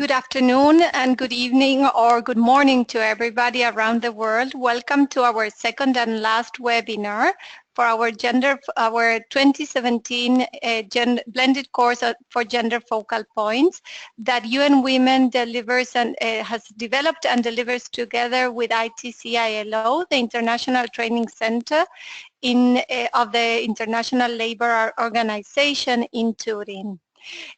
Good afternoon and good evening or good morning to everybody around the world. Welcome to our second and last webinar for our 2017 blended course for gender focal points that UN Women delivers and has developed and delivers together with ITC-ILO, the International Training Center of the International Labor Organization in Turin.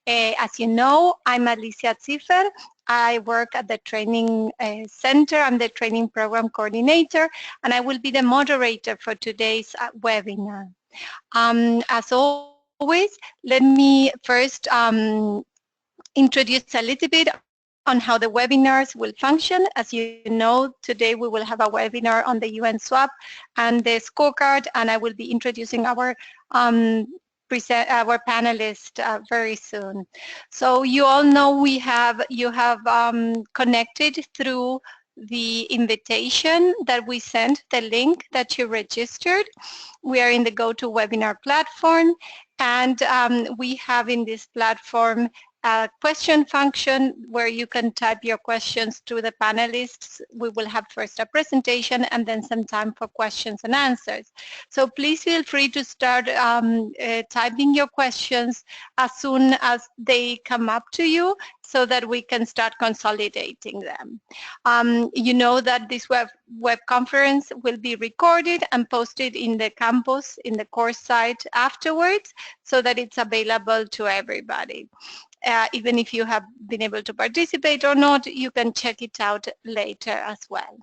As you know, I'm Alicia Ziffer. I work at the training center. I'm the training program coordinator, and I will be the moderator for today's webinar. As always, let me first introduce a little bit on how the webinars will function. As you know, today we will have a webinar on the UN SWAP and the scorecard, and I will be introducing our panelist very soon. So you all know you have connected through the invitation that we sent, the link that you registered. We are in the GoToWebinar platform, and we have in this platform a question function where you can type your questions to the panelists. We will have first a presentation and then some time for questions and answers. So please feel free to start typing your questions as soon as they come up to you so that we can start consolidating them. You know that this web conference will be recorded and posted in the campus, in the course site afterwards, so that it's available to everybody. Even if you have been able to participate or not, you can check it out later as well.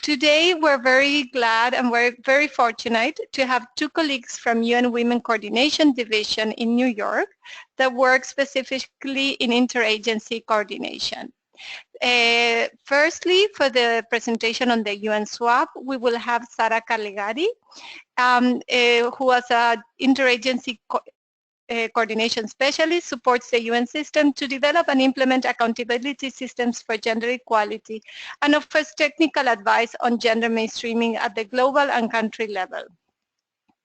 Today, we're very glad and we're very fortunate to have two colleagues from UN Women Coordination Division in New York that work specifically in interagency coordination. Firstly, for the presentation on the UN SWAP, we will have Sara Calegari, who was an interagency coordination specialist, supports the UN system to develop and implement accountability systems for gender equality, and offers technical advice on gender mainstreaming at the global and country level.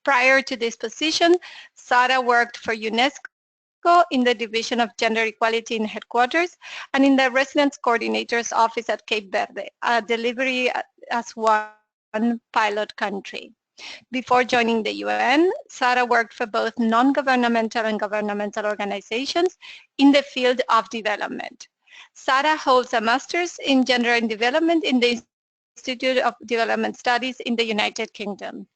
Prior to this position, Sara worked for UNESCO in the Division of Gender Equality in headquarters and in the Residence Coordinator's Office at Cape Verde, a delivery as one pilot country. Before joining the UN, Sara worked for both non-governmental and governmental organizations in the field of development. Sara holds a master's in gender and development in the Institute of Development Studies in the United Kingdom.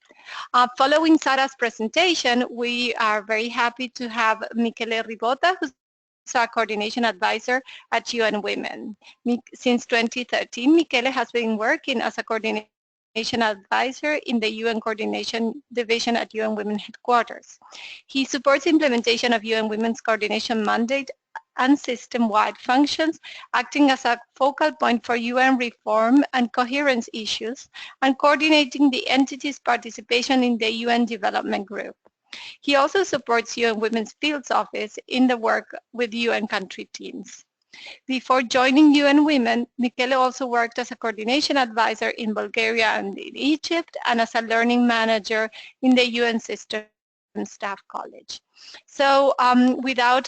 Following Sara's presentation, we are very happy to have Michele Ribota, who's our coordination advisor at UN Women. Since 2013, Michele has been working as a coordination advisor in the UN Coordination Division at UN Women headquarters. He supports implementation of UN Women's coordination mandate and system-wide functions, acting as a focal point for UN reform and coherence issues, and coordinating the entity's participation in the UN Development Group. He also supports UN Women's Fields Office in the work with UN country teams. Before joining UN Women, Michele also worked as a coordination advisor in Bulgaria and in Egypt, and as a learning manager in the UN System Staff College. So without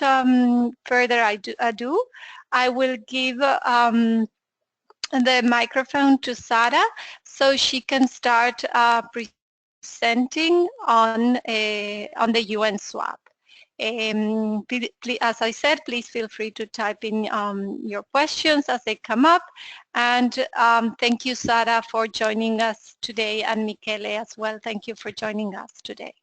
further ado, I will give the microphone to Sara so she can start presenting on the UN SWAP. As I said, please feel free to type in your questions as they come up. And thank you, Sara, for joining us today, and Michele as well. Thank you for joining us today.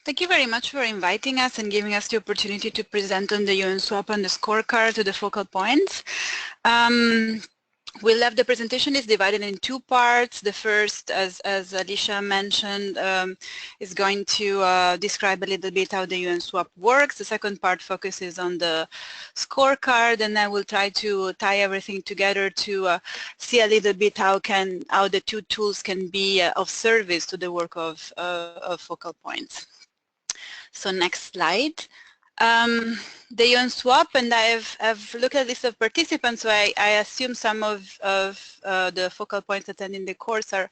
Thank you very much for inviting us and giving us the opportunity to present on the UN SWAP and the scorecard to the focal points. The presentation is divided in two parts. The first, as Alicia mentioned, is going to describe a little bit how the UN SWAP works. The second part focuses on the scorecard, and then we'll try to tie everything together to see a little bit how the two tools can be of service to the work of focal points. So next slide. The UN SWAP, and I've looked at a list of participants, so I assume some of the focal points attending the course are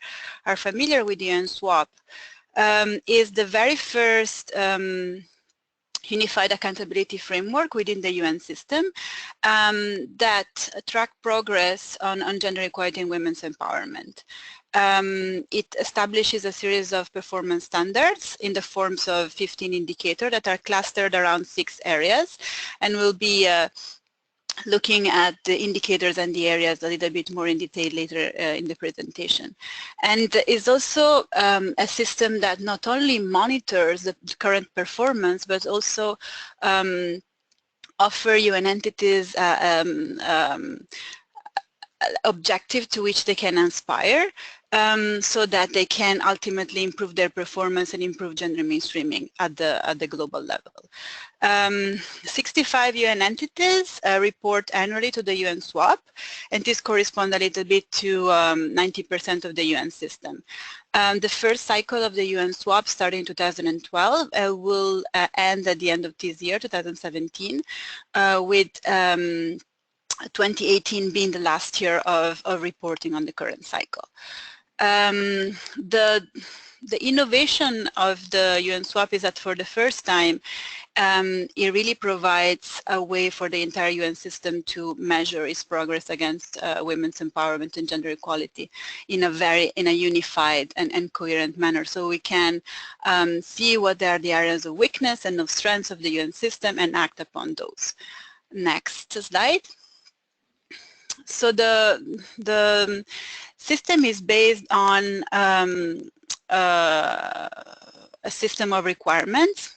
familiar with the UN SWAP. Is the very first unified accountability framework within the UN system that track progress on gender equality and women's empowerment. It establishes a series of performance standards in the forms of 15 indicators that are clustered around 6 areas, and will be looking at the indicators and the areas a little bit more in detail later in the presentation. And is also a system that not only monitors the current performance, but also offer UN entities objective to which they can aspire so that they can ultimately improve their performance and improve gender mainstreaming at the global level. 65 UN entities report annually to the UN SWAP, and this corresponds a little bit to 90% of the UN system. The first cycle of the UN SWAP starting in 2012 will end at the end of this year, 2017, with 2018 being the last year of reporting on the current cycle. The innovation of the UN SWAP is that for the first time it really provides a way for the entire UN system to measure its progress against women's empowerment and gender equality in a unified and coherent manner. So we can see what are the areas of weakness and of strengths of the UN system and act upon those. Next slide. So the system is based on a system of requirements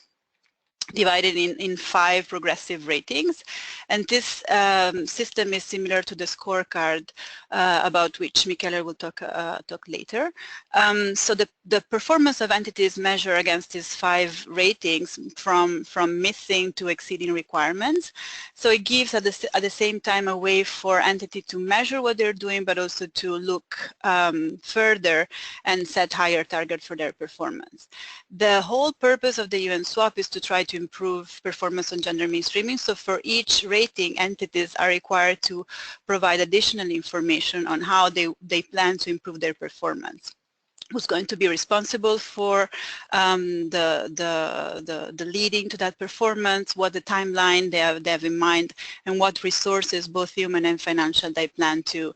divided in 5 progressive ratings, and this system is similar to the scorecard about which Michele will talk later. So the performance of entities measured against these 5 ratings from missing to exceeding requirements. So it gives at the same time a way for entity to measure what they're doing, but also to look further and set higher targets for their performance. The whole purpose of the UN SWAP is to try to improve performance on gender mainstreaming. So for each rating, entities are required to provide additional information on how they plan to improve their performance. Who's going to be responsible for the leading to that performance, what the timeline they have in mind, and what resources, both human and financial, they plan to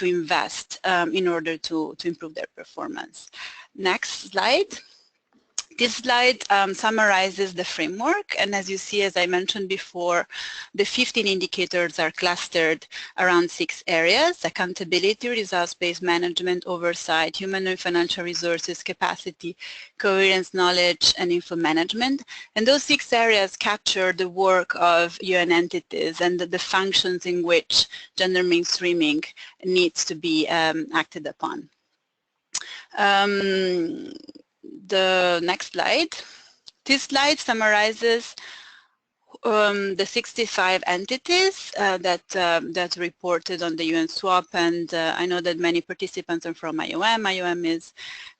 invest in order to improve their performance. Next slide. This slide summarizes the framework, and as you see, as I mentioned before, the 15 indicators are clustered around 6 areas: accountability, results-based management, oversight, human and financial resources, capacity, coherence, knowledge, and info management. And those 6 areas capture the work of UN entities and the functions in which gender mainstreaming needs to be acted upon. The next slide. This slide summarizes the 65 entities that reported on the UN SWAP, and I know that many participants are from IOM. IOM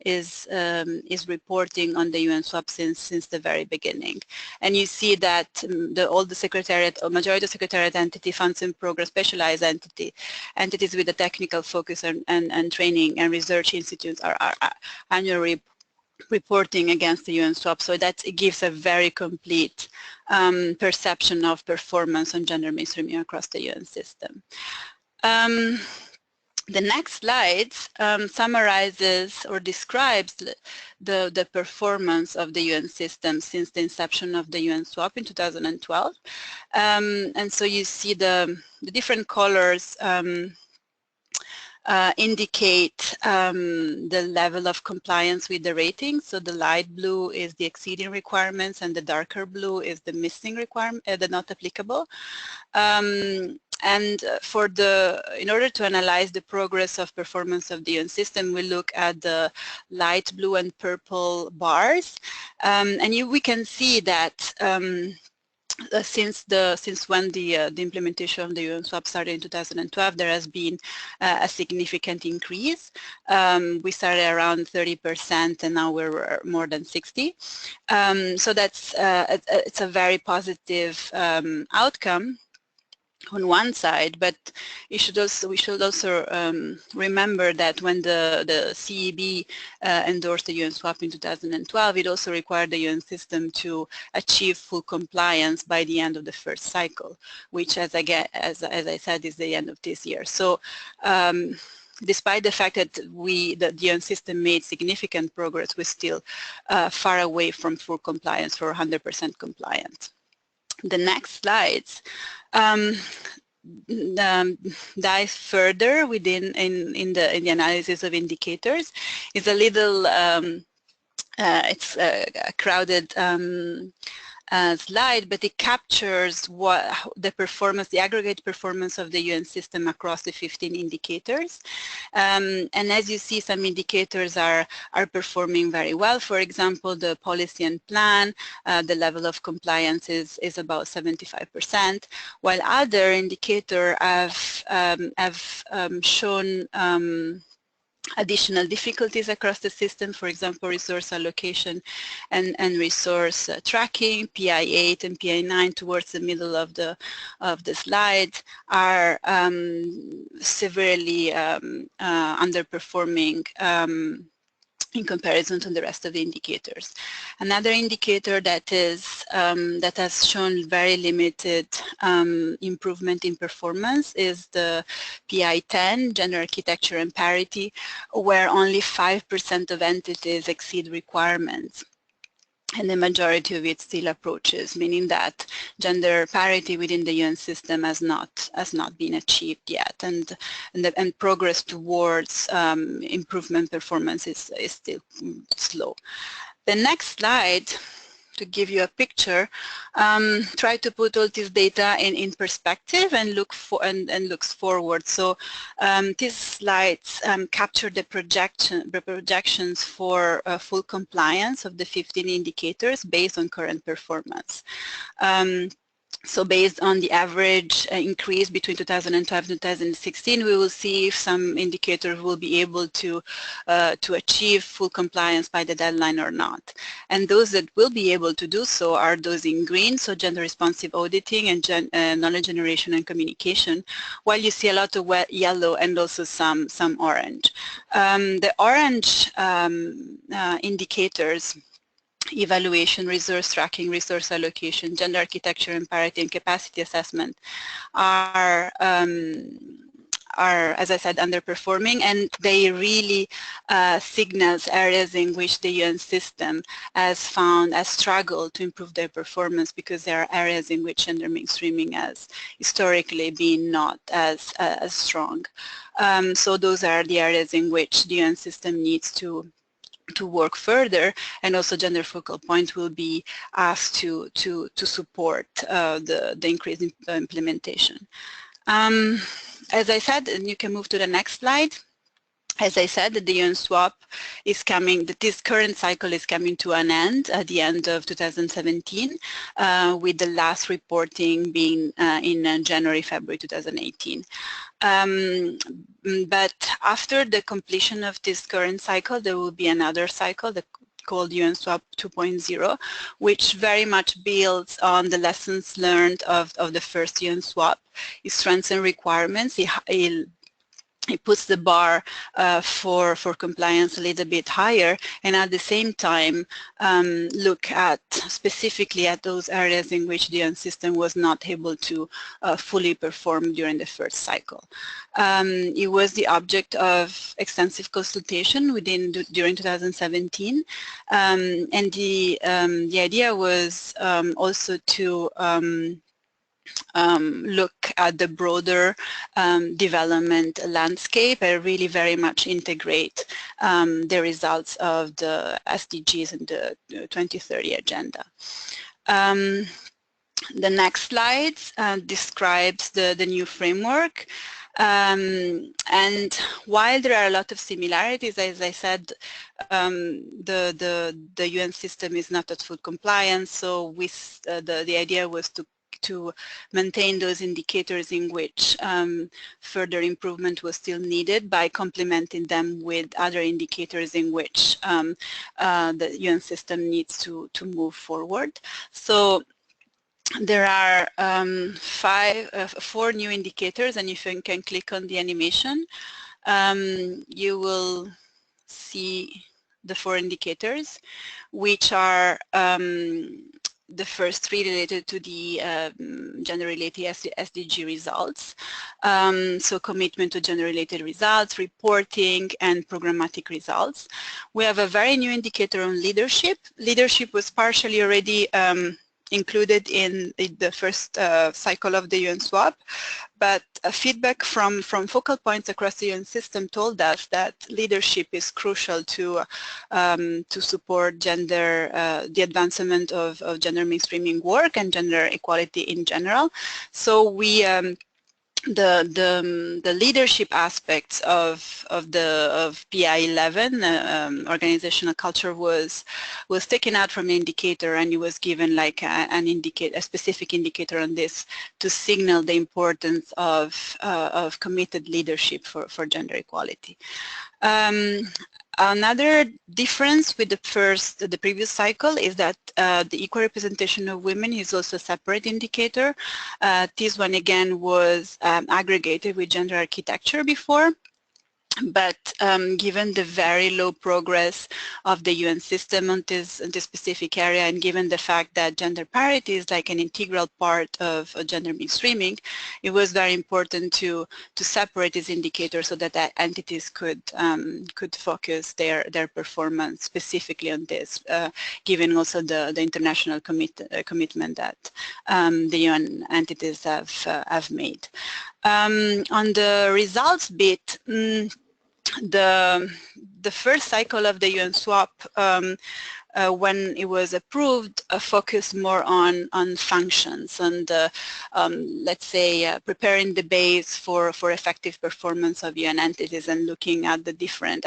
is reporting on the UN SWAP since the very beginning, and you see that all the secretariat, or majority of secretariat entity, funds in progress, specialized entities with a technical focus and training and research institutes are annually reporting against the UN SWAP, so that it gives a very complete perception of performance on gender mainstreaming across the UN system. The next slide summarizes or describes the performance of the UN system since the inception of the UN SWAP in 2012. And so you see the different colors indicate the level of compliance with the rating. So the light blue is the exceeding requirements, and the darker blue is the missing requirement, the not applicable. And in order to analyze the progress of performance of the UN system, we look at the light blue and purple bars, and we can see that since when the implementation of the UN SWAP started in 2012, there has been a significant increase. We started around 30%, and now we're more than 60. So that's it's a very positive outcome on one side, but we should also remember that when the CEB endorsed the UN swap in 2012, it also required the UN system to achieve full compliance by the end of the first cycle, which, as I said, is the end of this year. So despite the fact that the UN system made significant progress, we're still far away from full compliance, for 100% compliance. The next slides dive further within in the analysis of indicators. It's a little it's a crowded slide, but it captures the performance, the aggregate performance of the UN system across the 15 indicators. And as you see, some indicators are performing very well. For example, the policy and plan, the level of compliance is about 75%, while other indicators have shown additional difficulties across the system. For example, resource allocation and resource tracking, PI8 and PI9 towards the middle of the slide are severely underperforming in comparison to the rest of the indicators. Another indicator that has shown very limited improvement in performance is the PI10, gender architecture and parity, where only 5% of entities exceed requirements. And the majority of it still approaches, meaning that gender parity within the UN system has not been achieved yet, and progress towards improvement performance is still slow. The next slide, to give you a picture, try to put all this data in perspective and looks forward. So these slides capture the projections for full compliance of the 15 indicators based on current performance. So based on the average increase between 2012 and 2016, we will see if some indicators will be able to achieve full compliance by the deadline or not. And those that will be able to do so are those in green, so gender responsive auditing and knowledge generation and communication, while you see a lot of yellow and also some orange. The orange indicators, evaluation, resource tracking, resource allocation, gender architecture and parity, and capacity assessment are, as I said, underperforming, and they really signals areas in which the UN system has struggled to improve their performance, because there are areas in which gender mainstreaming has historically been not as strong. So those are the areas in which the UN system needs to work further, and also Gender Focal Point will be asked to support the increase in implementation. As I said, and you can move to the next slide. As I said, the UN swap is coming, this current cycle is coming to an end at the end of 2017, with the last reporting being in January, February 2018. But after the completion of this current cycle, there will be another cycle called UN Swap 2.0, which very much builds on the lessons learned of the first UN swap. It strengthens requirements. It puts the bar for compliance a little bit higher, and at the same time look specifically at those areas in which the UN system was not able to fully perform during the first cycle. It was the object of extensive consultation during 2017, and the idea was also to look at the broader development landscape and really very much integrate the results of the SDGs and the 2030 agenda. The next slide describes the new framework. And while there are a lot of similarities, as I said, the UN system is not at full compliance, so the idea was to maintain those indicators in which further improvement was still needed by complementing them with other indicators in which the UN system needs to move forward. So there are 4 new indicators, and if you can click on the animation, you will see the 4 indicators, which are the first 3 related to the gender-related SDG results. So commitment to gender-related results, reporting, and programmatic results. We have a very new indicator on leadership. Leadership was partially already included in the first cycle of the UN SWAP, but feedback from focal points across the UN system told us that leadership is crucial to support gender, the advancement of gender mainstreaming work and gender equality in general. So we the leadership aspects of PI11 organizational culture was taken out from the indicator, and it was given like a specific indicator on this to signal the importance of committed leadership for gender equality. Another difference with the previous cycle is that the equal representation of women is also a separate indicator. This one again was aggregated with gender architecture before. But given the very low progress of the UN system on this specific area, and given the fact that gender parity is like an integral part of gender mainstreaming, it was very important to separate this indicator so that entities could focus their performance specifically on this, given also the international commitment that the UN entities have made. On the results bit, the first cycle of the UN SWAP, when it was approved, focused more on functions and let's say preparing the base for effective performance of UN entities and looking at the different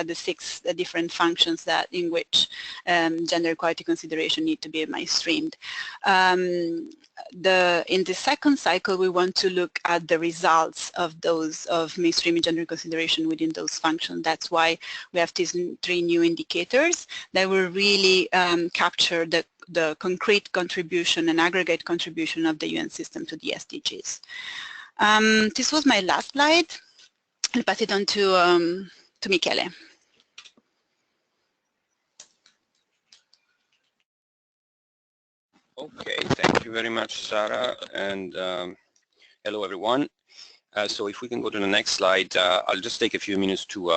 functions that in which gender equality consideration need to be mainstreamed. In the second cycle, we want to look at the results of mainstreaming gender consideration within those functions. That's why we have these 3 new indicators that will really capture the concrete contribution and aggregate contribution of the UN system to the SDGs. This was my last slide. I'll pass it on to Michele. Okay, thank you very much, Sarah, and hello everyone. So if we can go to the next slide, I'll just take a few minutes to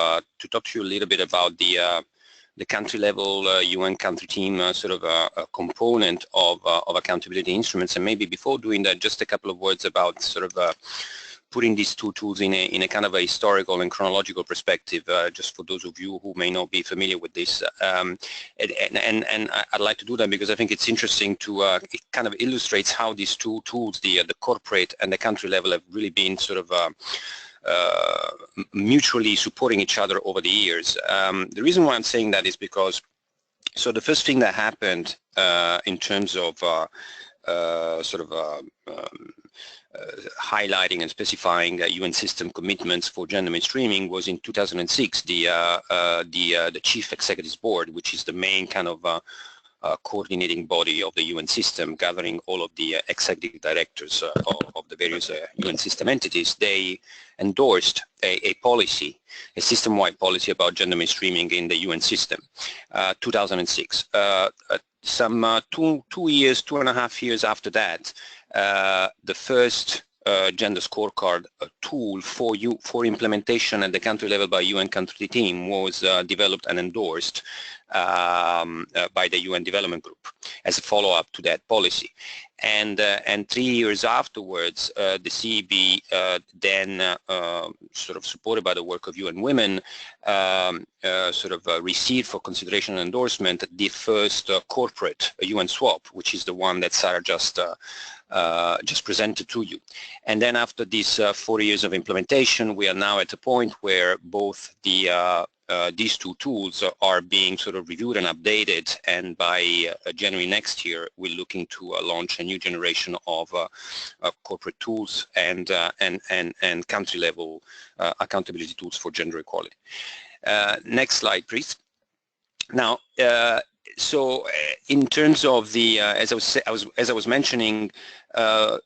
talk to you a little bit about the country level UN country team sort of a component of accountability instruments. And maybe before doing that, just a couple of words about sort of putting these 2 tools in a kind of a historical and chronological perspective, just for those of you who may not be familiar with this. And I'd like to do that because I think it's interesting to, it kind of illustrates how these 2 tools, the corporate and the country level, have really been sort of mutually supporting each other over the years. The reason why I'm saying that is because, so the first thing that happened in terms of highlighting and specifying UN system commitments for gender mainstreaming was in 2006, the Chief Executives Board, which is the main kind of coordinating body of the UN system, gathering all of the executive directors of the various UN system entities. They endorsed a policy, a system-wide policy about gender mainstreaming in the UN system, 2006. Some 2.5 years after that, the first gender scorecard tool for implementation at the country level by UN country team was developed and endorsed by the UN Development Group as a follow-up to that policy. And 3 years afterwards, the CEB then, sort of supported by the work of UN Women, received for consideration and endorsement the first corporate UN SWAP, which is the one that Sarah just presented to you. And then after these 4 years of implementation, we are now at a point where both these 2 tools are being sort of reviewed and updated, and by January next year, we're looking to launch a new generation of corporate tools and country-level accountability tools for gender equality. Next slide, please. Now, so in terms of the, as I was mentioning, the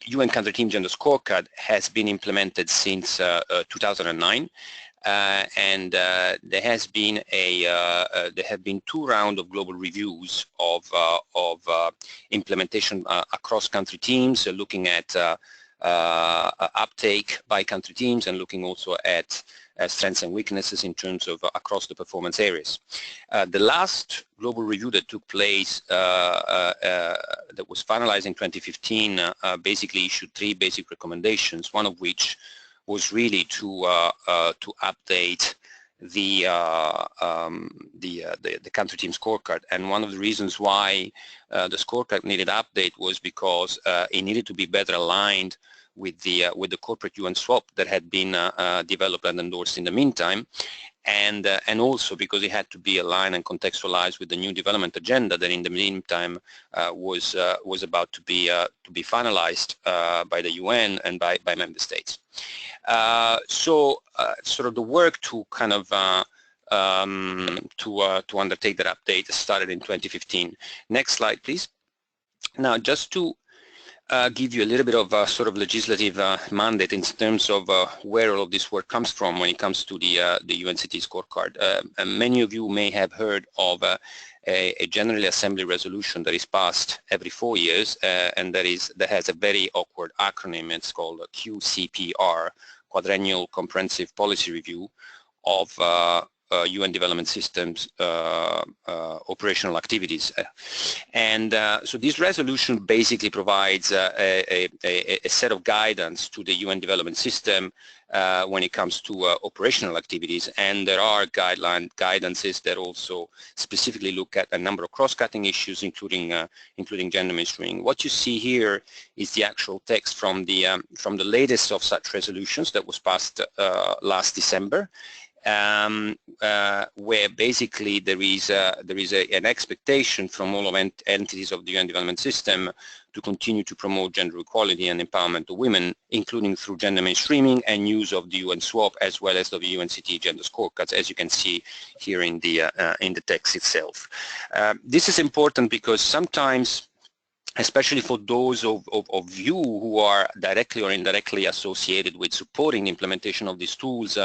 UN Country Team Gender Scorecard has been implemented since 2009. And there have been 2 rounds of global reviews of implementation across country teams, looking at uptake by country teams and looking also at strengths and weaknesses in terms of across the performance areas. The last global review that took place that was finalized in 2015 basically issued 3 basic recommendations, one of which was really to update the country team scorecard. And one of the reasons why the scorecard needed update was because it needed to be better aligned with the corporate UN swap that had been developed and endorsed in the meantime, and also because it had to be aligned and contextualized with the new development agenda that in the meantime was about to be finalized by the UN and by member states. So sort of the work to kind of to undertake that update started in 2015. Next slide, please. Now, just to give you a little bit of sort of legislative mandate in terms of where all of this work comes from when it comes to the UNCT scorecard. Many of you may have heard of a General Assembly resolution that is passed every 4 years, and that has a very awkward acronym. It's called QCPR, Quadrennial Comprehensive Policy Review of UN Development Systems operational activities. And so this resolution basically provides a set of guidance to the UN Development System when it comes to operational activities, and there are guidances that also specifically look at a number of cross-cutting issues, including gender mainstreaming. What you see here is the actual text from the latest of such resolutions that was passed last December. Where basically there is an expectation from all of entities of the UN Development System to continue to promote gender equality and empowerment of women, including through gender mainstreaming and use of the UN swap as well as the UNCT gender scorecards, as you can see here in the text itself. This is important because sometimes, especially for those of you who are directly or indirectly associated with supporting the implementation of these tools,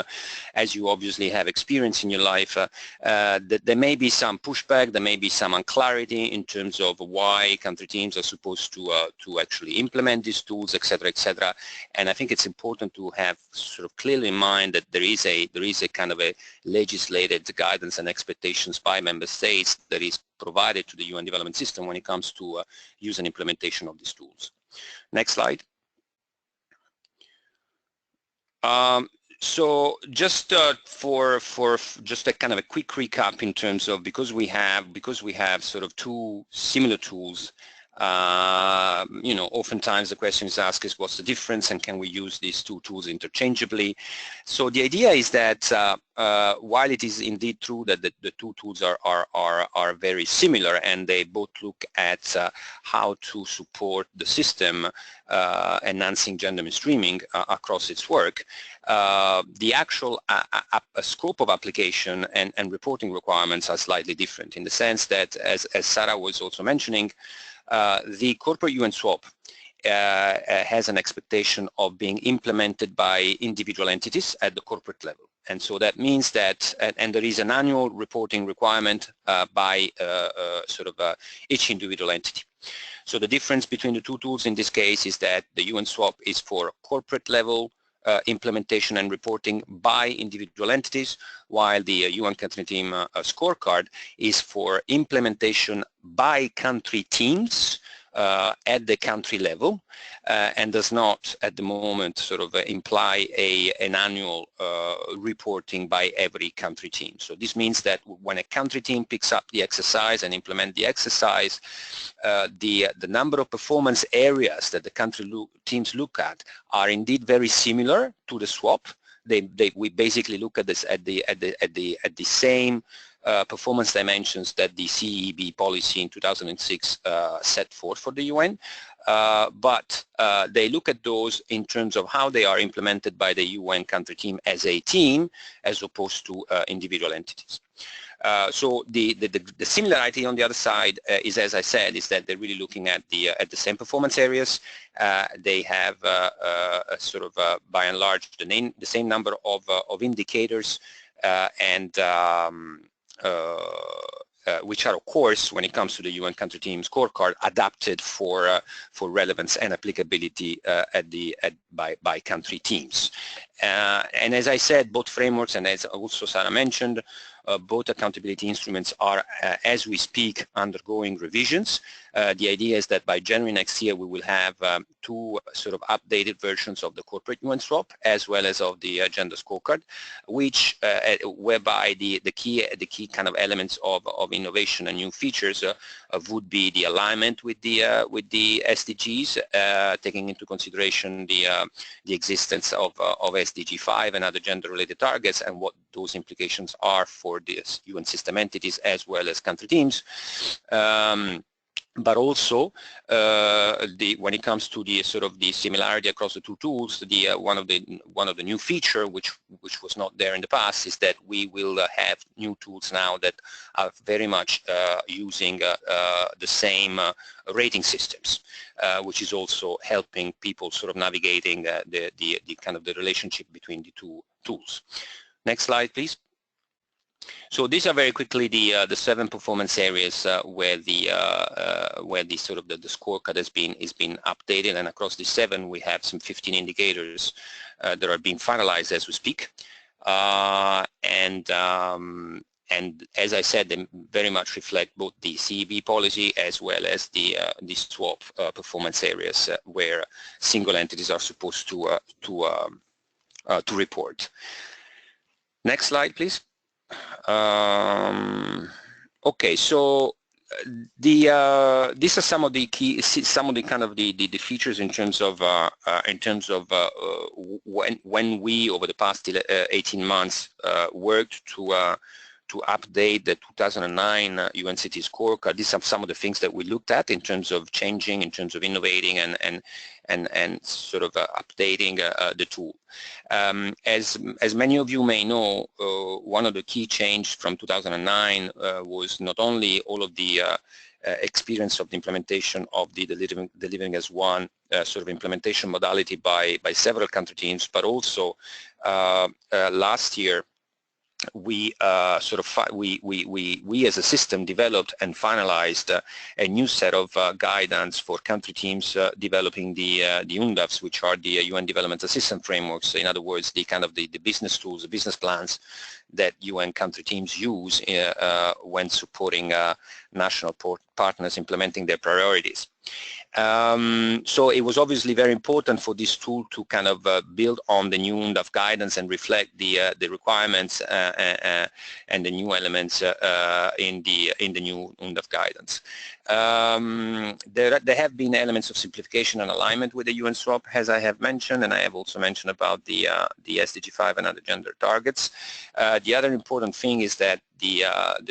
as you obviously have experience in your life, that there may be some pushback, there may be some unclarity in terms of why country teams are supposed to actually implement these tools, etc., etc. And I think it's important to have sort of clearly in mind that there is a kind of a legislated guidance and expectations by member states that is provided to the UN Development System when it comes to use and implementation of these tools. Next slide. So just for just a kind of a quick recap in terms of because we have sort of 2 similar tools. You know, oftentimes the question is asked is what's the difference and can we use these 2 tools interchangeably? So the idea is that while it is indeed true that the 2 tools are very similar and they both look at how to support the system enhancing gender mainstreaming across its work, the actual scope of application and reporting requirements are slightly different in the sense that, as Sarah was also mentioning, the corporate UN swap has an expectation of being implemented by individual entities at the corporate level. And so that means that, and there is an annual reporting requirement by each individual entity. So the difference between the 2 tools in this case is that the UN swap is for corporate level implementation and reporting by individual entities, while the UN Country Team Scorecard is for implementation by country teams at the country level and does not at the moment sort of imply an annual reporting by every country team. So this means that when a country team picks up the exercise and implement the exercise, the number of performance areas that the country teams look at are indeed very similar to the swap. We basically look at this at the same performance dimensions that the CEB policy in 2006 set forth for the UN, but they look at those in terms of how they are implemented by the UN country team as a team as opposed to individual entities. So the similarity on the other side is, as I said, is that they're really looking at the same performance areas. They have sort of by and large the same number of indicators and which are, of course, when it comes to the UN country team scorecard, adapted for relevance and applicability by country teams. And as I said, both frameworks, and as also Sarah mentioned, both accountability instruments are, as we speak, undergoing revisions. The idea is that by January next year we will have two sort of updated versions of the corporate UN swap as well as of the gender scorecard, which whereby the key kind of elements of innovation and new features would be the alignment with the SDGs, taking into consideration the existence of SDG 5 and other gender-related targets and what those implications are for the UN system entities as well as country teams. But also, when it comes to the sort of the similarity across the two tools, one of the new feature which was not there in the past is that we will have new tools now that are very much using the same rating systems, which is also helping people sort of navigating the kind of the relationship between the two tools. Next slide, please. So these are very quickly the 7 performance areas where the sort of the scorecard is being updated, and across the 7 we have some 15 indicators that are being finalized as we speak, and as I said, they very much reflect both the CEB policy as well as the swap performance areas where single entities are supposed to report. Next slide, please. Okay, so these are some of the key, kind of the features in terms of when we over the past 18 months worked to update the 2009 UN City Scorecard. These are some of the things that we looked at in terms of changing, in terms of innovating and sort of updating the tool. As many of you may know, one of the key changes from 2009 was not only all of the experience of the implementation of the delivering as one sort of implementation modality by several country teams, but also last year we we as a system developed and finalized a new set of guidance for country teams developing the UNDAFs, which are the UN Development Assistance Frameworks. In other words, the kind of the business tools, the business plans that UN country teams use when supporting national partners implementing their priorities. So it was obviously very important for this tool to kind of build on the new UNDAF guidance and reflect the requirements and the new elements in the new UNDAF guidance. There have been elements of simplification and alignment with the UN swap, as I have mentioned, and I have also mentioned about the SDG 5 and other gender targets. The other important thing is that the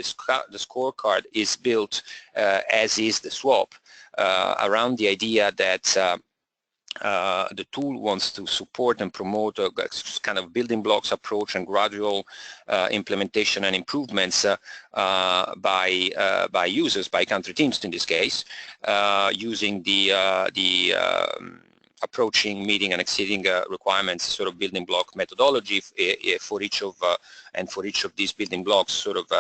scorecard is built, as is the swap, around the idea that the tool wants to support and promote a kind of building blocks approach and gradual implementation and improvements by users, by country teams in this case, using the approaching, meeting and exceeding requirements sort of building block methodology for each of these building blocks, sort of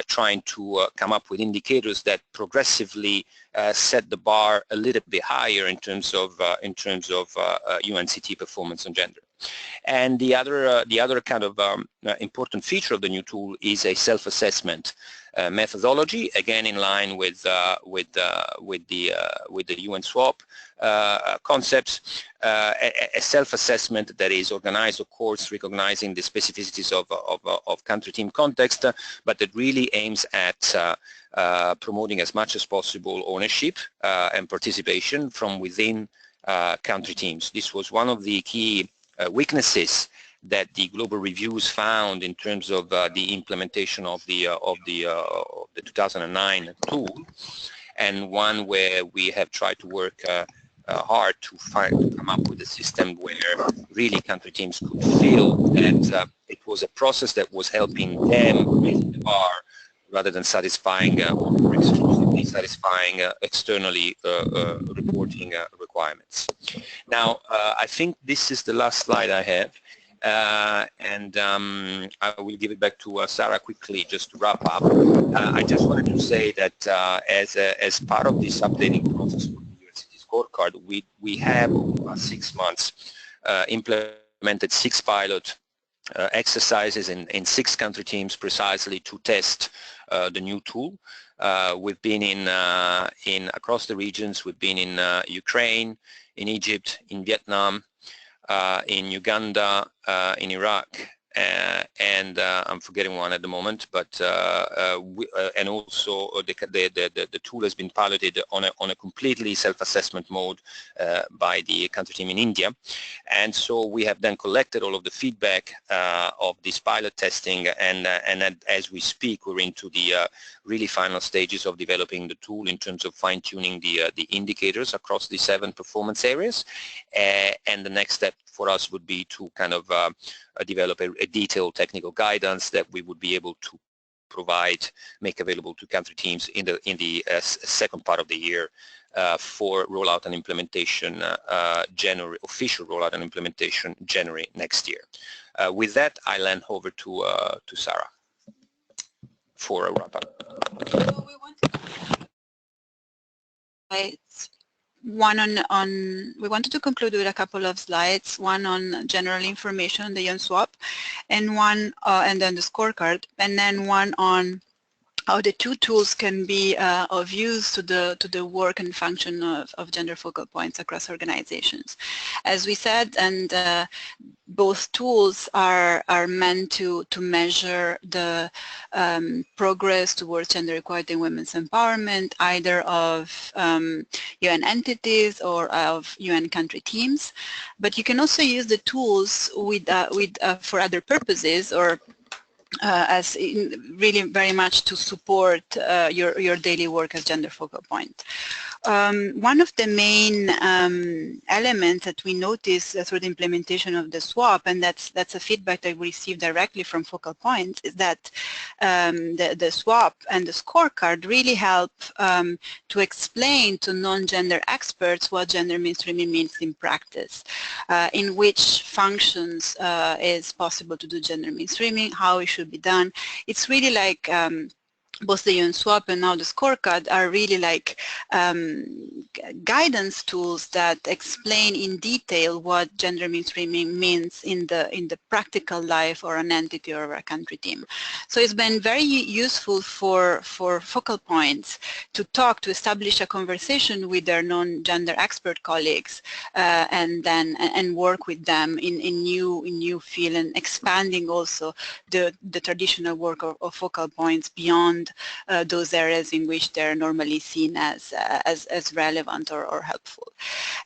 trying to come up with indicators that progressively set the bar a little bit higher in terms of UNCT performance on gender. And the other kind of important feature of the new tool is a self-assessment methodology, again in line with the UN swap concepts, a self-assessment that is organized, of course, recognizing the specificities of country team context, but that really aims at promoting as much as possible ownership and participation from within country teams. This was one of the key weaknesses that the global reviews found in terms of the implementation of the 2009 tool, and one where we have tried to work hard to come up with a system where really country teams could feel that it was a process that was helping them raise the bar rather than satisfying or exclusively satisfying externally reporting requirements. Now, I think this is the last slide I have. And I will give it back to Sarah quickly just to wrap up. I just wanted to say that as part of this updating process for the university scorecard, we have over the last 6 months implemented 6 pilot exercises in 6 country teams precisely to test the new tool. We've been in across the regions. We've been in Ukraine, in Egypt, in Vietnam, in Uganda, in Iraq, and I'm forgetting one at the moment, but and also the tool has been piloted on a completely self-assessment mode by the country team in India, and so we have then collected all of the feedback of this pilot testing, and as we speak, we're into the really final stages of developing the tool in terms of fine-tuning the indicators across the 7 performance areas, and the next step for us would be to kind of develop a detailed technical guidance that we would be able to provide, make available to country teams in the second part of the year for rollout and implementation January, official rollout and implementation January next year. With that, I'll hand over to Sarah for a wrap up. So we wanted to conclude with a couple of slides, one on general information on the UN swap, and one and then the scorecard, and then one on how the 2 tools can be of use to the work and function of gender focal points across organizations. As we said, and both tools are meant to measure the progress towards gender equality and women's empowerment, either of UN entities or of UN country teams. But you can also use the tools for other purposes, or as really very much to support your daily work as gender focal point. One of the main elements that we noticed through the implementation of the swap, and that's a feedback that we received directly from focal points, is that the swap and the scorecard really help to explain to non-gender experts what gender mainstreaming means in practice, in which functions is possible to do gender mainstreaming, how it should be done. It's really like both the UN swap and now the scorecard are really like guidance tools that explain in detail what gender mainstreaming means in the practical life or an entity or a country team. So it's been very useful for focal points to establish a conversation with their non-gender expert colleagues and work with them in new field, and expanding also the traditional work of focal points beyond those areas in which they're normally seen as relevant or helpful.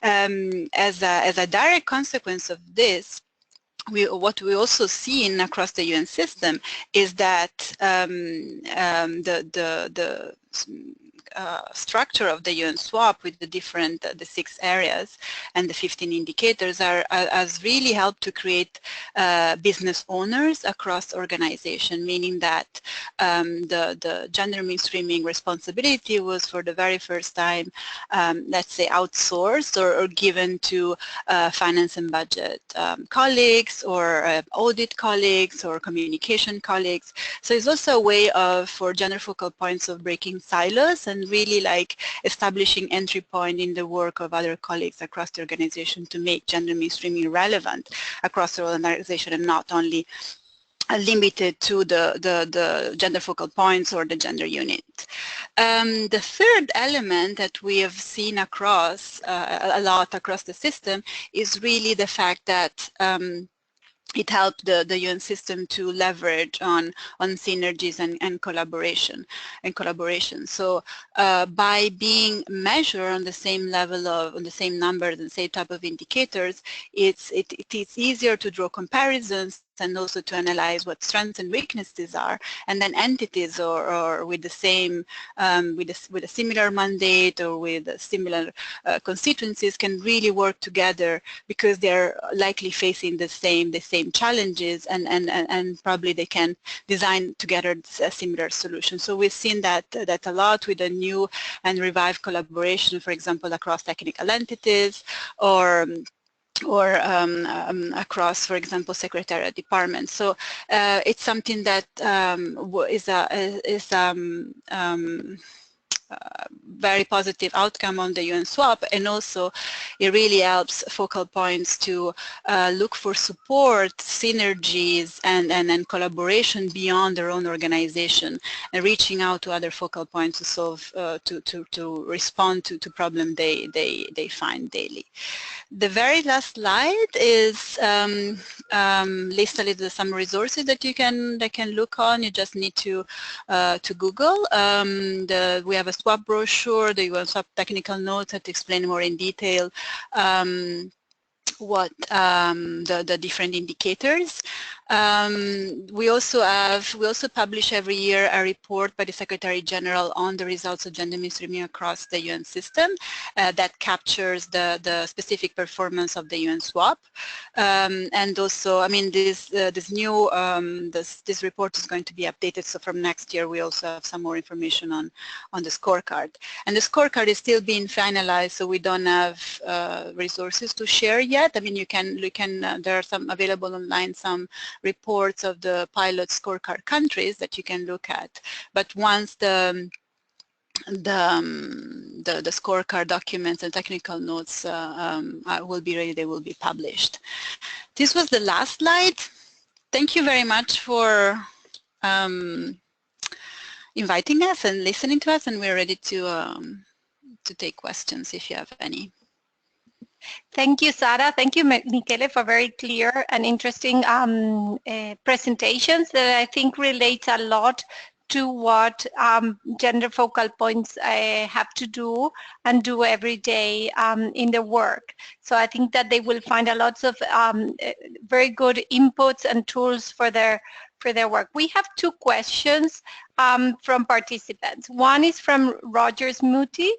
As a direct consequence of this, what we also see across the UN system is that the structure of the UN swap with the 6 areas and the 15 indicators has really helped to create business owners across organization, meaning that the gender mainstreaming responsibility was for the very first time, let's say, outsourced or given to finance and budget colleagues, or audit colleagues, or communication colleagues. So it's also a way for gender focal points of breaking silos and really like establishing entry point in the work of other colleagues across the organization to make gender mainstreaming relevant across the organization and not only limited to the gender focal points or the gender unit. The third element that we have seen across a lot across the system is really the fact that it helped the UN system to leverage on synergies and collaboration. So by being measured on the same level on the same numbers and same type of indicators, it is easier to draw comparisons and also to analyze what strengths and weaknesses are, and then entities or with the same with a similar mandate or with similar constituencies can really work together because they're likely facing the same challenges, and probably they can design together a similar solution. So we've seen that a lot with a new and revived collaboration, for example, across technical entities or across, for example, secretariat departments. So it's something that is very positive outcome on the UN swap, and also it really helps focal points to look for support, synergies, and collaboration beyond their own organization, and reaching out to other focal points to solve, to respond to problem they find daily. The very last slide is list a little some resources that you can look on. You just need to Google. We have a swap brochure, the UN swap technical notes that explain more in detail what the different indicators. We also publish every year a report by the Secretary General on the results of gender mainstreaming across the UN system that captures the specific performance of the UN swap. And also, I mean, this report is going to be updated. So from next year, we also have some more information on the scorecard. And the scorecard is still being finalized, so we don't have resources to share yet. I mean, there are some available online, some reports of the pilot scorecard countries that you can look at. But once the scorecard documents and technical notes will be ready, they will be published. This was the last slide. Thank you very much for inviting us and listening to us, and we're ready to take questions if you have any. Thank you, Sara. Thank you, Michele, for very clear and interesting presentations that I think relate a lot to what gender focal points have to do and do every day in their work. So I think that they will find a lot of very good inputs and tools for their work. We have two questions from participants. One is from Roger Smuti.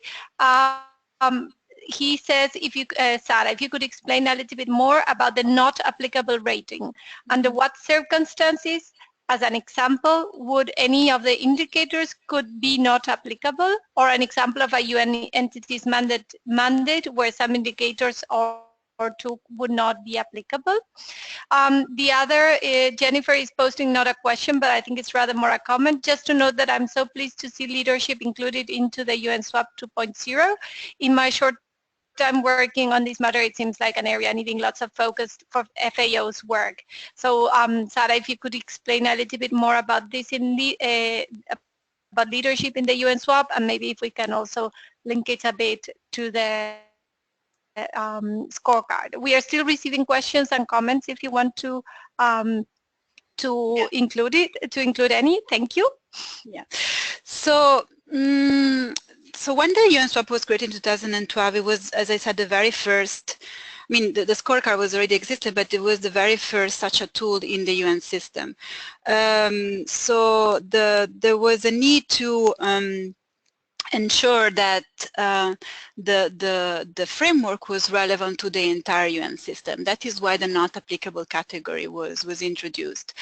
He says, if you, Sara, if you could explain a little bit more about the not applicable rating. Under what circumstances, as an example, would any of the indicators could be not applicable, or an example of a UN entity's mandate where some indicators or two would not be applicable? The other, Jennifer is posting not a question, but I think it's rather more a comment, just to note that I'm so pleased to see leadership included into the UN SWAP 2.0. In my short time working on this matter, it seems like an area needing lots of focus for FAO's work. So, Sara, if you could explain a little bit more about this in the about leadership in the UN SWAP, and maybe if we can also link it a bit to the scorecard. We are still receiving questions and comments if you want to include any. Thank you. Yeah. So. So when the UN SWAP was created in 2012, it was, as I said, the very first, I mean, the scorecard was already existed, but it was the very first such a tool in the UN system. So there was a need to ensure that the framework was relevant to the entire UN system. That is why the not applicable category was introduced,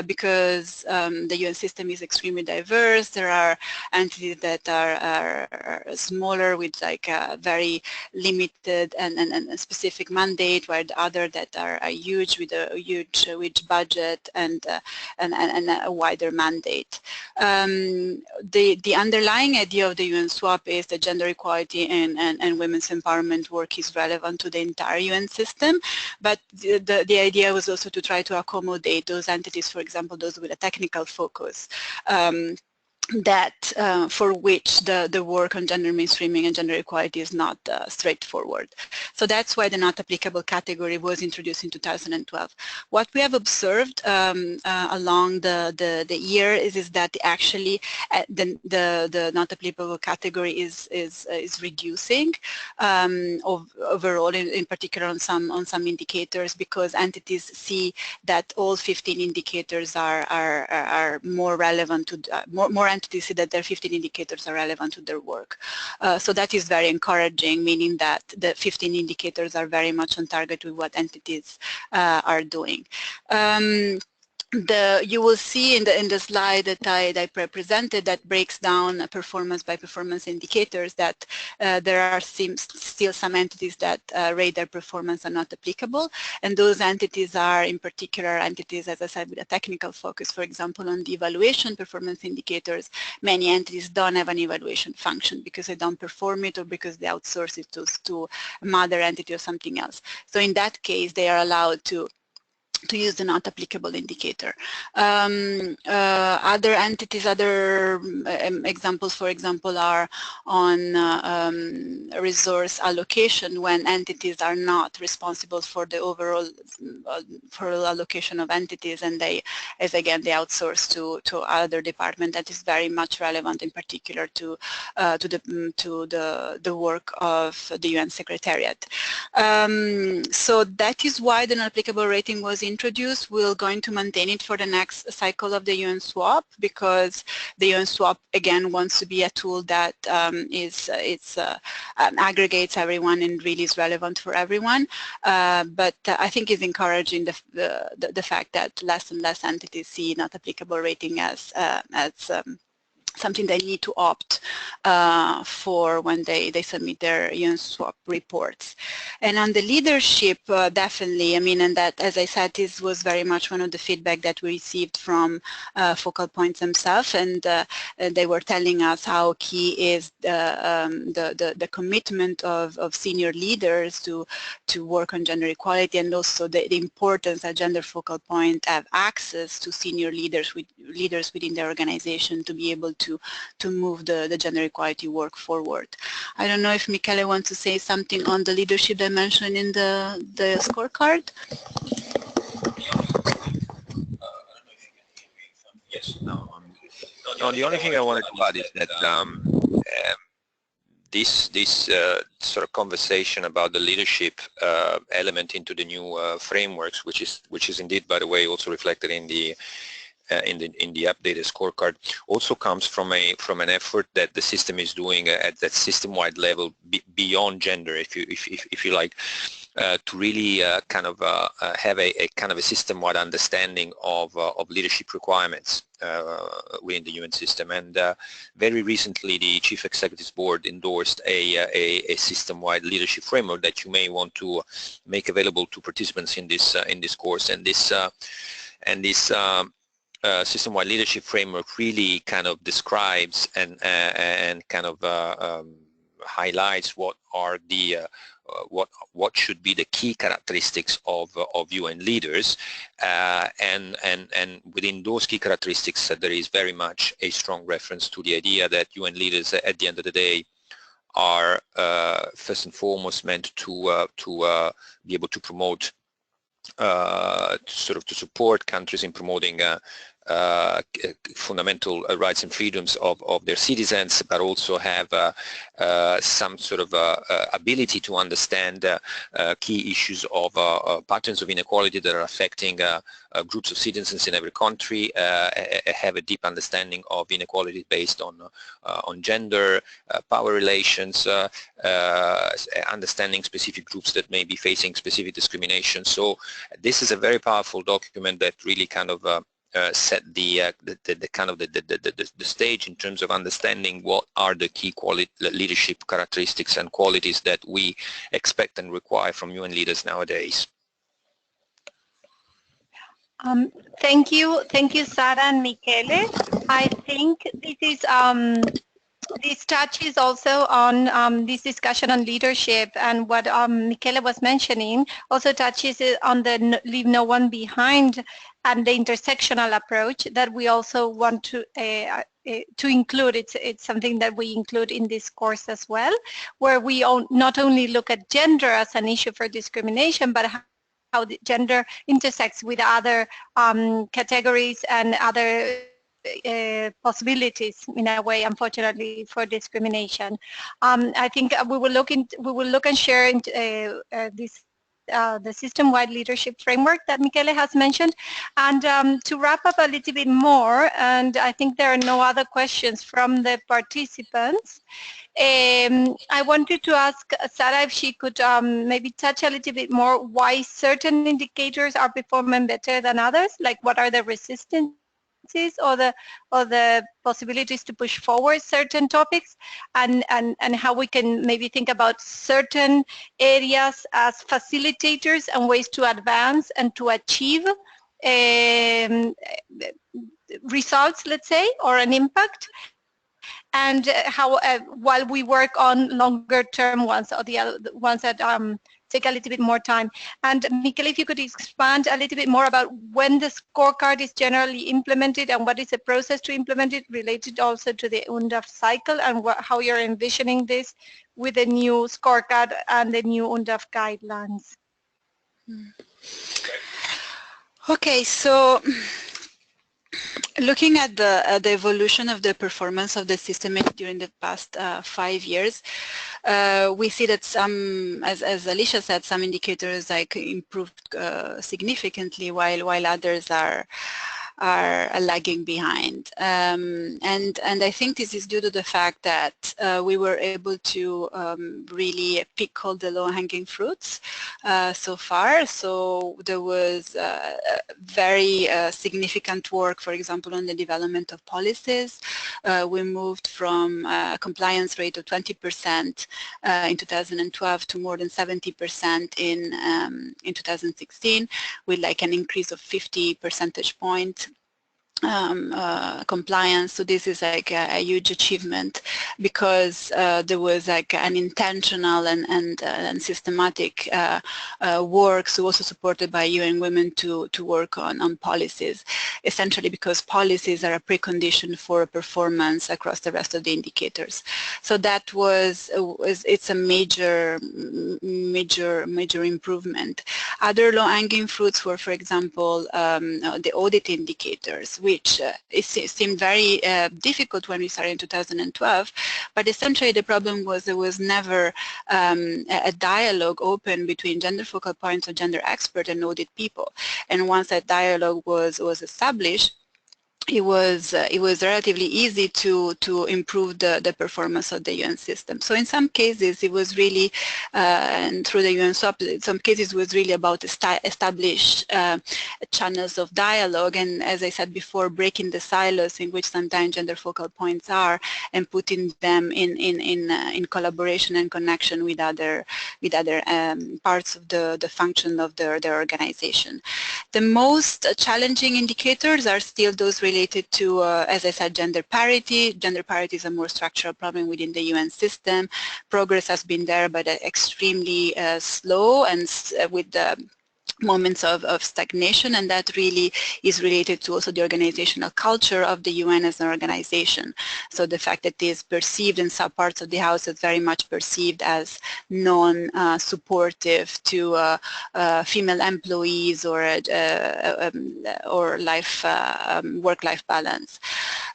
because the UN system is extremely diverse. There are entities that are smaller with like a very limited and specific mandate, while the other that are huge with a huge budget and a wider mandate. The underlying idea of the UN SWAP is that gender equality and women's empowerment work is relevant to the entire UN system, but the idea was also to try to accommodate those entities, for example, those with a technical focus. that for which the work on gender mainstreaming and gender equality is not straightforward. So that's why the not applicable category was introduced in 2012. What we have observed along the year is that actually the not applicable category is reducing overall, in particular on some indicators, because entities see that all 15 indicators are more relevant to more entities see that their 15 indicators are relevant to their work. So that is very encouraging, meaning that the 15 indicators are very much on target with what entities are doing. You will see in the slide that I presented that breaks down performance by performance indicators that there are still some entities that rate their performance are not applicable, and those entities are in particular entities, as I said, with a technical focus. For example, on the evaluation performance indicators, many entities don't have an evaluation function because they don't perform it or because they outsource it to a mother entity or something else. So in that case, they are allowed to use the not applicable indicator. Other entities, other examples, for example, are on resource allocation, when entities are not responsible for the overall allocation of entities, and they outsource to other department. That is very much relevant, in particular to the work of the UN Secretariat. So that is why the non-applicable rating was introduced. We're going to maintain it for the next cycle of the UN SWAP, because the UN SWAP again wants to be a tool that aggregates everyone and really is relevant for everyone. But I think it's encouraging the fact that less and less entities see not applicable rating as something they need to opt for when they submit their UN SWAP reports. And on the leadership, definitely, I mean, and that, as I said, this was very much one of the feedback that we received from focal points themselves, and they were telling us how key is the commitment of senior leaders to work on gender equality, and also the importance that gender focal point have access to senior leaders within their organization to be able to move the gender equality work forward. I don't know if Michele wants to say something on the leadership dimension in the scorecard. Yes. No, the only thing I wanted to add is that this sort of conversation about the leadership element into the new frameworks, which is indeed, by the way, also reflected in the updated scorecard, also comes from an effort that the system is doing at that system-wide level beyond gender, if you like, to really kind of have a kind of a system-wide understanding of leadership requirements within the UN system. And very recently, the Chief Executives Board endorsed a system-wide leadership framework that you may want to make available to participants in this course. And this system-wide leadership framework really kind of describes and kind of highlights what are the what should be the key characteristics of UN leaders, and within those key characteristics there is very much a strong reference to the idea that UN leaders at the end of the day are first and foremost meant to be able to promote to support countries in promoting fundamental rights and freedoms of their citizens, but also have some sort of ability to understand key issues of patterns of inequality that are affecting groups of citizens in every country, have a deep understanding of inequality based on gender, power relations, understanding specific groups that may be facing specific discrimination. So this is a very powerful document that really kind of set the stage in terms of understanding what are the key leadership characteristics and qualities that we expect and require from UN leaders nowadays. Thank you, Sara and Michele. I think this is this touches also on this discussion on leadership, and what Michele was mentioning also touches on the leave no one behind and the intersectional approach that we also want to include. It's something that we include in this course as well, where we not only look at gender as an issue for discrimination, but how the gender intersects with other categories and other possibilities in a way, unfortunately, for discrimination. I think we will look and share this the system-wide leadership framework that Michele has mentioned. And to wrap up a little bit more, and I think there are no other questions from the participants, I wanted to ask Sarah if she could maybe touch a little bit more why certain indicators are performing better than others, like what are the resistances or the possibilities to push forward certain topics, and how we can maybe think about certain areas as facilitators and ways to advance and to achieve results, let's say, or an impact, and how while we work on longer term ones, or the other ones that take a little bit more time. And Michele, if you could expand a little bit more about when the scorecard is generally implemented and what is the process to implement it, related also to the UNDAF cycle, and how you're envisioning this with the new scorecard and the new UNDAF guidelines. Okay, so looking at the evolution of the performance of the system during the past 5 years, we see that some, as Alicia said, some indicators like improved significantly, while others are lagging behind, and I think this is due to the fact that we were able to really pick all the low-hanging fruits so far. So there was very significant work, for example, on the development of policies. We moved from a compliance rate of 20% in 2012 to more than 70% in 2016, with like an increase of 50 percentage points. Compliance. So this is like a huge achievement, because there was like an intentional and systematic work, so also supported by UN Women to work on policies, essentially because policies are a precondition for performance across the rest of the indicators. So that it's a major improvement. Other low-hanging fruits were, for example, the audit indicators, which it seemed very difficult when we started in 2012, but essentially the problem was there was never a dialogue open between gender focal points or gender expert and audit people. And once that dialogue was established, it was relatively easy to improve the performance of the UN system. So in some cases it was really, and through the UN SWAP, in some cases it was really about established channels of dialogue, and as I said before, breaking the silos in which sometimes gender focal points are, and putting them in collaboration and connection with other parts of the function of their organization. The most challenging indicators are still those related to, as I said, gender parity. Gender parity is a more structural problem within the UN system. Progress has been there, but extremely slow, and with the moments of stagnation, and that really is related to also the organizational culture of the UN as an organization. So the fact that it is perceived in some parts of the House is very much perceived as non-supportive to female employees or work-life balance.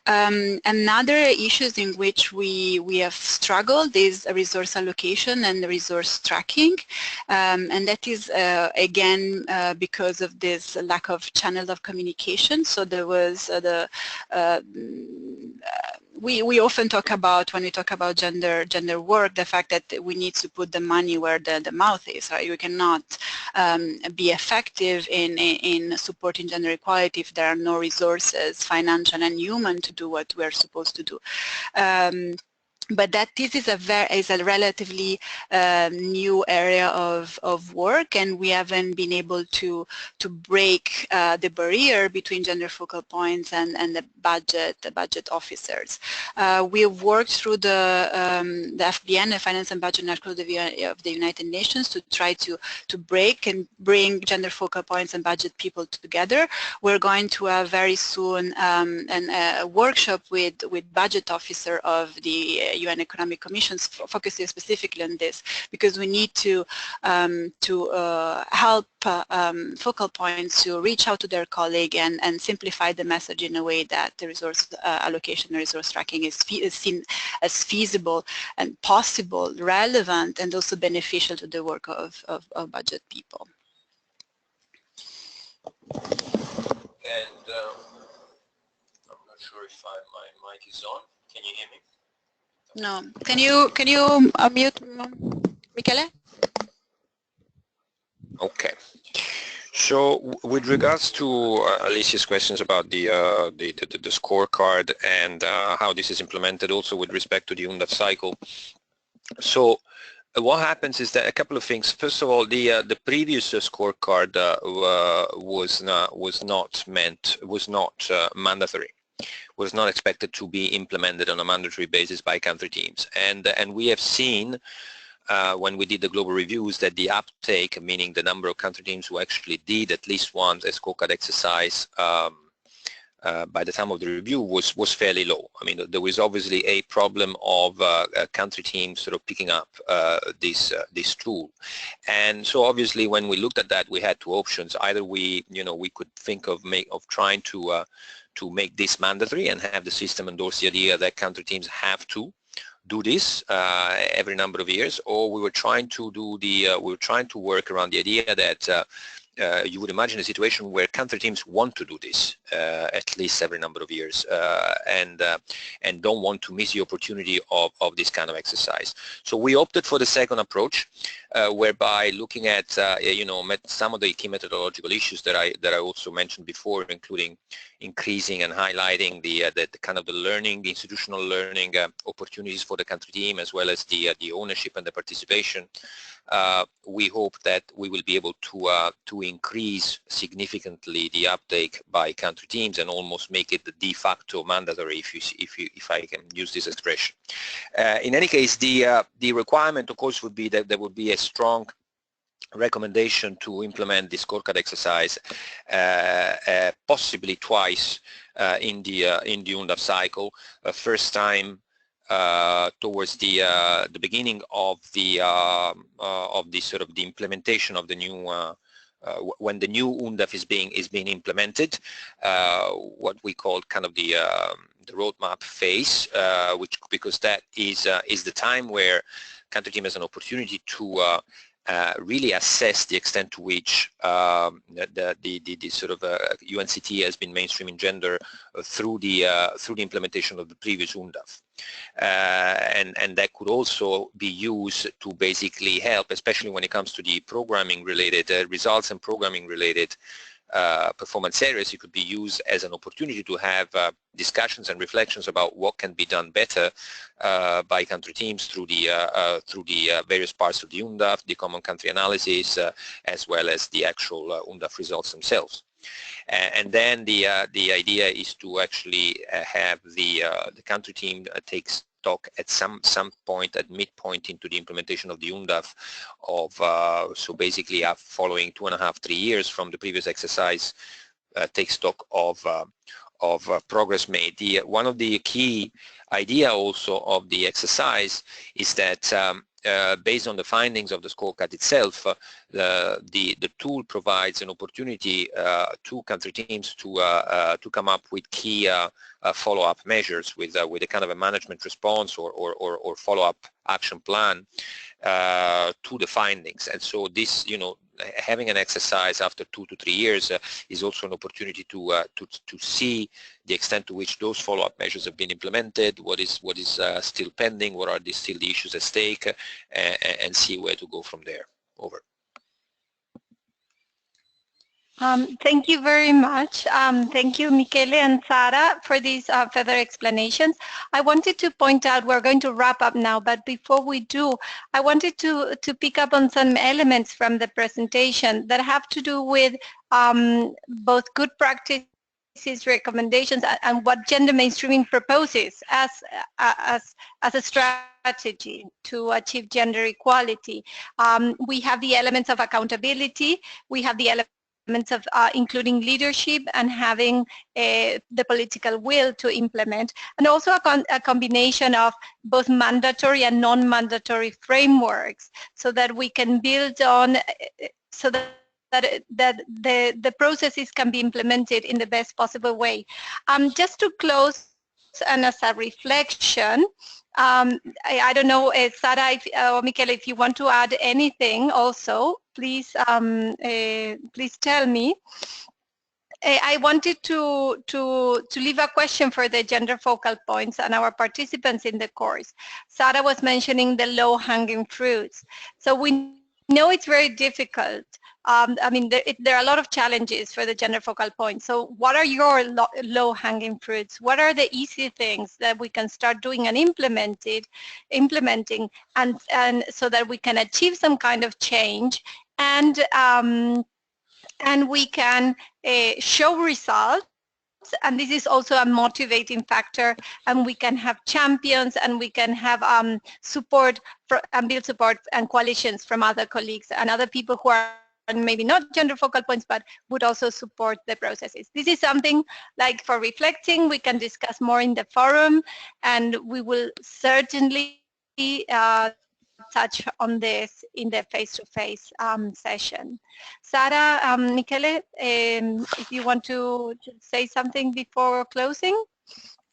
Another issues in which we have struggled is resource allocation and resource tracking, and that is again because of this lack of channel of communication. So there was we often talk about, when we talk about gender work, the fact that we need to put the money where the mouth is. Right? You cannot be effective in supporting gender equality if there are no resources, financial and human, to do what we're supposed to do. but that this is a relatively new area of work, and we haven't been able to break the barrier between gender focal points and the budget officers. We have worked through the FBN, the Finance and Budget Network of the United Nations, to try to break and bring gender focal points and budget people together. We're going to have very soon a workshop with budget officer of the UN Economic Commission, focusing specifically on this, because we need to help focal points to reach out to their colleague and simplify the message in a way that the resource allocation and resource tracking is seen as feasible and possible, relevant, and also beneficial to the work of budget people. And I'm not sure if my mic is on. Can you hear me? No. Can you unmute Michele? Okay. So with regards to Alicia's questions about the scorecard and how this is implemented, also with respect to the UNDAF cycle. So what happens is that a couple of things. First of all, the previous scorecard was not mandatory. Was not expected to be implemented on a mandatory basis by country teams, and we have seen when we did the global reviews that the uptake, meaning the number of country teams who actually did at least once a scorecard exercise by the time of the review was fairly low. I mean, there was obviously a problem of country teams sort of picking up this tool, and so obviously when we looked at that, we had two options. Either we could think of trying to make this mandatory and have the system endorse the idea that country teams have to do this every number of years, or we were trying to work around the idea that you would imagine a situation where country teams want to do this at least every number of years and don't want to miss the opportunity of this kind of exercise. So we opted for the second approach, whereby looking at some of the key methodological issues that I also mentioned before, including increasing and highlighting the kind of the learning, the institutional learning opportunities for the country team, as well as the ownership and the participation. We hope that we will be able to increase significantly the uptake by country teams and almost make it the de facto mandatory, if I can use this expression. In any case, the requirement, of course, would be that there would be a strong recommendation to implement the scorecard exercise possibly twice in the UNDAF cycle. First time towards the beginning of the sort of the implementation of the new when the new UNDAF is being implemented, what we call kind of the roadmap phase, because that is the time where country team has an opportunity to really assess the extent to which the sort of UNCT has been mainstreaming gender through the implementation of the previous UNDAF. And that could also be used to basically help, especially when it comes to the programming related results and programming related performance areas. It could be used as an opportunity to have discussions and reflections about what can be done better by country teams through the various parts of the UNDAF, the common country analysis, as well as the actual UNDAF results themselves. And then the idea is to actually have the country team take stock at some point, at midpoint into the implementation of the UNDAF of so basically following 2.5-3 years from the previous exercise, take stock of progress made. One of the key idea also of the exercise is that based on the findings of the scorecard itself, the tool provides an opportunity to country teams to come up with key follow-up measures with a kind of a management response or follow-up action plan to the findings. And so this, having an exercise after 2 to 3 years is also an opportunity to see the extent to which those follow-up measures have been implemented, what is still pending, what are still the issues at stake, and see where to go from there. Over. Thank you very much. Thank you, Michele and Sara, for these further explanations. I wanted to point out, we're going to wrap up now, but before we do, I wanted to pick up on some elements from the presentation that have to do with both good practices, recommendations, and what gender mainstreaming proposes as a strategy to achieve gender equality. We have the elements of accountability, we have the elements of including leadership and having the political will to implement, and also a combination of both mandatory and non-mandatory frameworks so that we can build on, so that the processes can be implemented in the best possible way. Just to close and as a reflection, I don't know, Sara or Michele, if you want to add anything also, please please tell me. I wanted to leave a question for the gender focal points and our participants in the course. Sara was mentioning the low-hanging fruits. So we know it's very difficult. I mean, there are a lot of challenges for the gender focal points. So what are your low-hanging fruits? What are the easy things that we can start doing and implementing, and so that we can achieve some kind of change, and we can show results, and this is also a motivating factor, and we can have champions, and we can have support and build support and coalitions from other colleagues and other people who are maybe not gender focal points, but would also support the processes. This is something like for reflecting, we can discuss more in the forum, and we will certainly touch on this in the face-to-face session. Sara, Michele, if you want to say something before closing?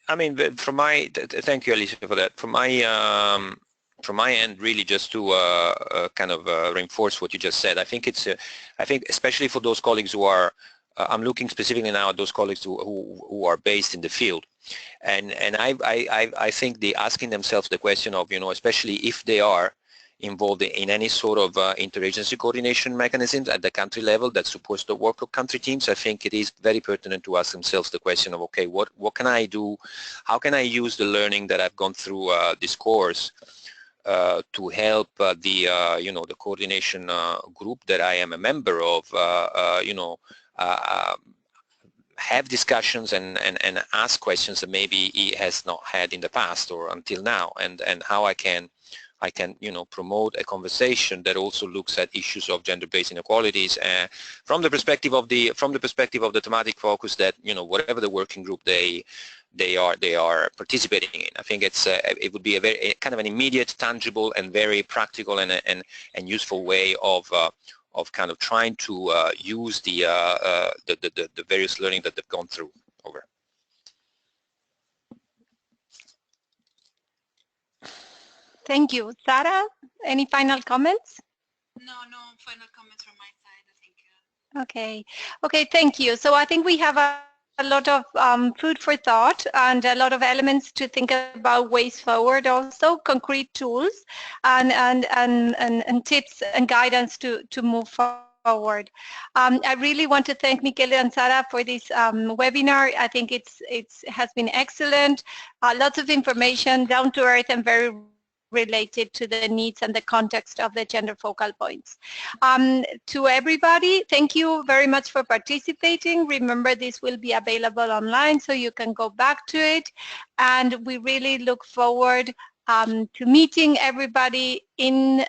I mean, from my, thank you, Alicia, for that. From my end, really just to kind of reinforce what you just said, I think it's, I think especially for those colleagues who are, I'm looking specifically now at those colleagues who are based in the field, and I think they asking themselves the question of, you know, especially if they are involved in any sort of interagency coordination mechanisms at the country level that supports the work of country teams, I think it is very pertinent to ask themselves the question of, okay, what can I do? How can I use the learning that I've gone through this course to help the you know, the coordination group that I am a member of, you know, have discussions and ask questions that maybe he has not had in the past or until now, and how I can, you know, promote a conversation that also looks at issues of gender-based inequalities from the perspective of the thematic focus that, you know, whatever the working group they are participating in. I think it's it would be a very kind of an immediate, tangible, and very practical and useful way of kind of trying to use the various learning that they've gone through. Over. Thank you. Sara, any final comments? No final comments from my side, I think. Okay. Okay, thank you. So I think we have a lot of food for thought and a lot of elements to think about ways forward, also concrete tools and tips and guidance to move forward. I really want to thank Michele and Sara for this webinar. I think it has been excellent. Lots of information, down to earth, and very related to the needs and the context of the gender focal points. To everybody, thank you very much for participating. Remember, this will be available online, so you can go back to it. And we really look forward to meeting everybody in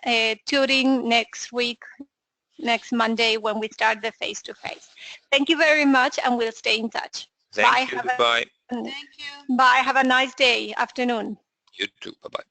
Turin next week, next Monday, when we start the face-to-face. Thank you very much, and we'll stay in touch. Thank you. Bye. Thank you. Bye. Have a nice day, afternoon. You too. Bye-bye.